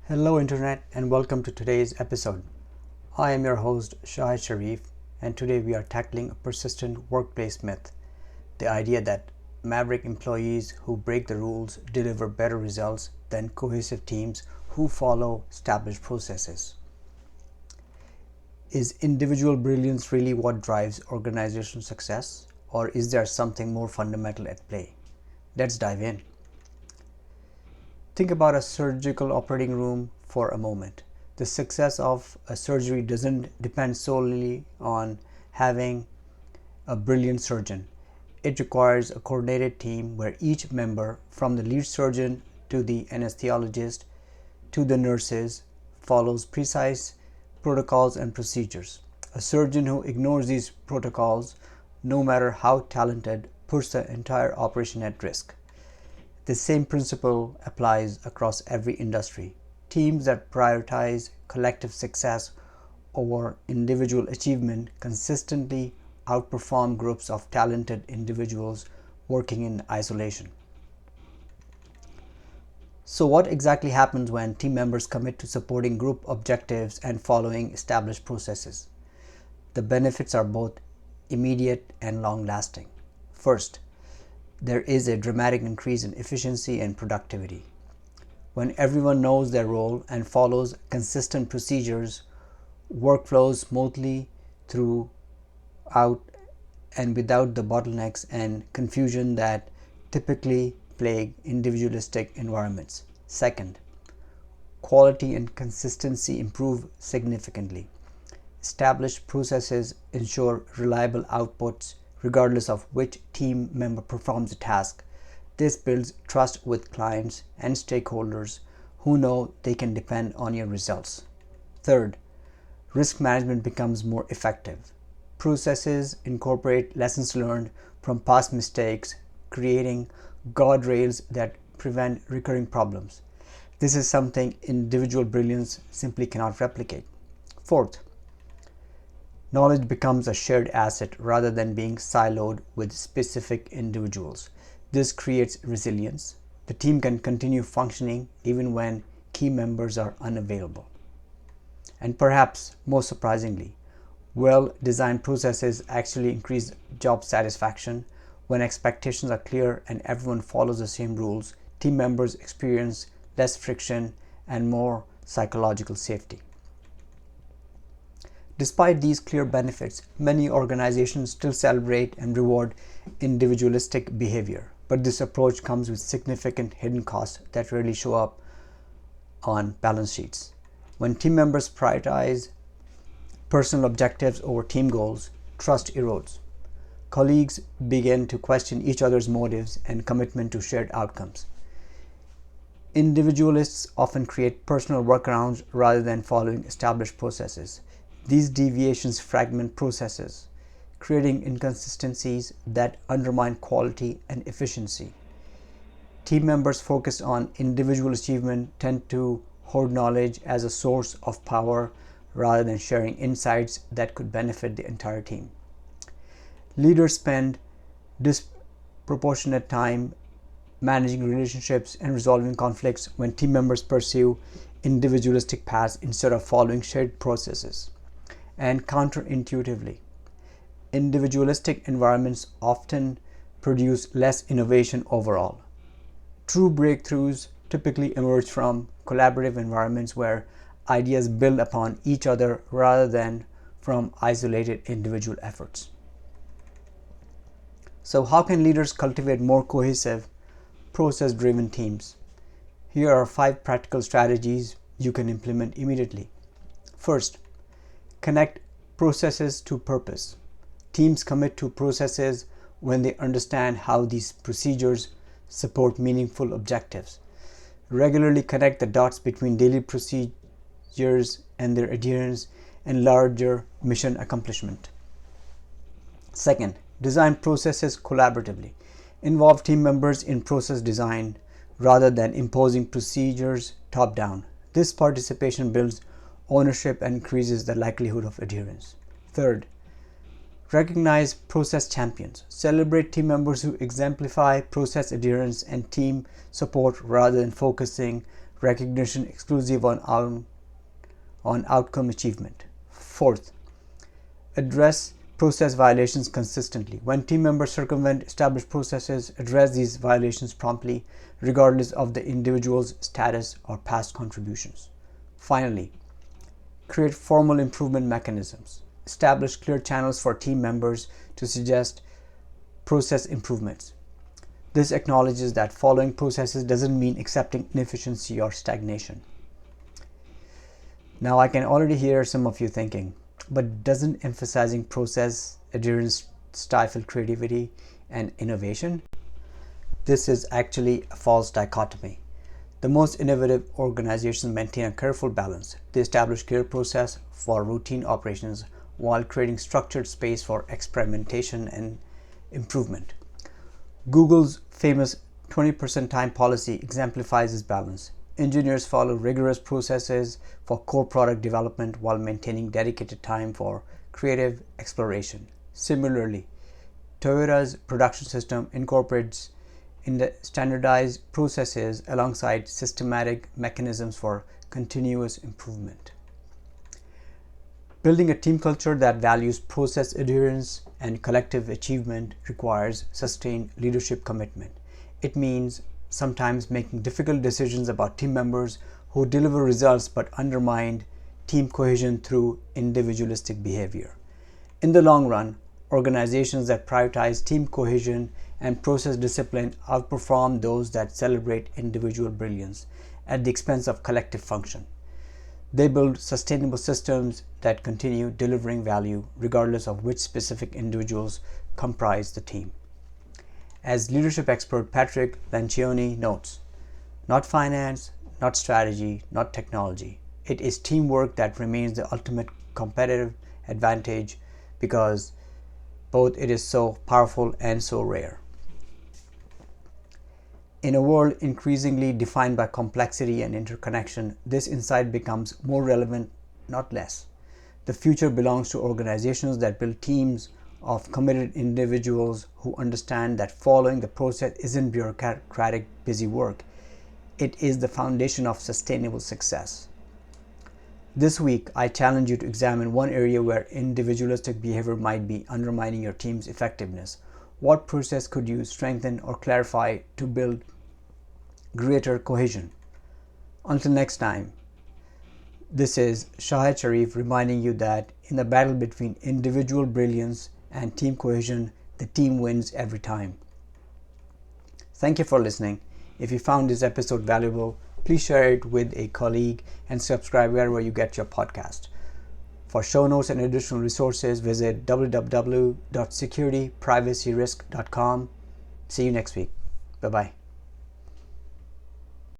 Hello Internet and welcome to today's episode. I am your host Shahid Sharif and today we are tackling a persistent workplace myth, the idea that maverick employees who break the rules deliver better results than cohesive teams who follow established processes. Is individual brilliance really what drives organizational success, or is there something more fundamental at play? Let's dive in. Think about a surgical operating room for a moment. The success of a surgery doesn't depend solely on having a brilliant surgeon. It requires a coordinated team where each member, from the lead surgeon to the anesthesiologist to the nurses, follows precise protocols and procedures. A surgeon who ignores these protocols, no matter how talented, puts the entire operation at risk. The same principle applies across every industry. Teams that prioritize collective success over individual achievement consistently outperform groups of talented individuals working in isolation. So, what exactly happens when team members commit to supporting group objectives and following established processes? The benefits are both immediate and long lasting. First, there is a dramatic increase in efficiency and productivity. When everyone knows their role and follows consistent procedures, work flows smoothly throughout and without the bottlenecks and confusion that typically plague individualistic environments. Second, quality and consistency improve significantly. Established processes ensure reliable outputs regardless of which team member performs the task. This builds trust with clients and stakeholders who know they can depend on your results. Third, risk management becomes more effective. Processes incorporate lessons learned from past mistakes, creating guardrails that prevent recurring problems. This is something individual brilliance simply cannot replicate. Fourth, knowledge becomes a shared asset rather than being siloed with specific individuals. This creates resilience. The team can continue functioning even when key members are unavailable. And perhaps most surprisingly, well-designed processes actually increase job satisfaction. When expectations are clear and everyone follows the same rules, team members experience less friction and more psychological safety. Despite these clear benefits, many organizations still celebrate and reward individualistic behavior. But this approach comes with significant hidden costs that rarely show up on balance sheets. When team members prioritize personal objectives over team goals, trust erodes. Colleagues begin to question each other's motives and commitment to shared outcomes. Individualists often create personal workarounds rather than following established processes. These deviations fragment processes, creating inconsistencies that undermine quality and efficiency. Team members focused on individual achievement tend to hoard knowledge as a source of power rather than sharing insights that could benefit the entire team. Leaders spend disproportionate time managing relationships and resolving conflicts when team members pursue individualistic paths instead of following shared processes. And counterintuitively, individualistic environments often produce less innovation overall. True breakthroughs typically emerge from collaborative environments where ideas build upon each other rather than from isolated individual efforts. So, how can leaders cultivate more cohesive, process-driven teams? Here are 5 practical strategies you can implement immediately. First, connect processes to purpose. Teams commit to processes when they understand how these procedures support meaningful objectives. Regularly connect the dots between daily procedures and their adherence and larger mission accomplishment. Second, design processes collaboratively. Involve team members in process design rather than imposing procedures top down. This participation builds ownership and increases the likelihood of adherence. Third, recognize process champions. Celebrate team members who exemplify process adherence and team support rather than focusing recognition exclusive on outcome achievement. Fourth, address process violations consistently. When team members circumvent established processes, address these violations promptly, regardless of the individual's status or past contributions. Finally, create formal improvement mechanisms. Establish clear channels for team members to suggest process improvements. This acknowledges that following processes doesn't mean accepting inefficiency or stagnation. Now, I can already hear some of you thinking, but doesn't emphasizing process adherence stifle creativity and innovation? This is actually a false dichotomy. The most innovative organizations maintain a careful balance. They establish clear process for routine operations while creating structured space for experimentation and improvement. Google's famous 20% time policy exemplifies this balance. Engineers follow rigorous processes for core product development while maintaining dedicated time for creative exploration. Similarly, Toyota's production system incorporates standardized processes alongside systematic mechanisms for continuous improvement. Building a team culture that values process adherence and collective achievement requires sustained leadership commitment. It means sometimes making difficult decisions about team members who deliver results but undermine team cohesion through individualistic behavior. In the long run, organizations that prioritize team cohesion and process discipline outperform those that celebrate individual brilliance at the expense of collective function. They build sustainable systems that continue delivering value regardless of which specific individuals comprise the team. As leadership expert Patrick Lencioni notes, not finance, not strategy, not technology. It is teamwork that remains the ultimate competitive advantage because both it is so powerful and so rare. In a world increasingly defined by complexity and interconnection, this insight becomes more relevant, not less. The future belongs to organizations that build teams of committed individuals who understand that following the process isn't bureaucratic, busy work. It is the foundation of sustainable success. This week, I challenge you to examine one area where individualistic behavior might be undermining your team's effectiveness. What process could you strengthen or clarify to build greater cohesion? Until next time, this is Shahid Sharif reminding you that in the battle between individual brilliance and team cohesion, the team wins every time. Thank you for listening. If you found this episode valuable, please share it with a colleague and subscribe wherever you get your podcast. For show notes and additional resources, visit www.securityprivacyrisk.com. See you next week. Bye-bye.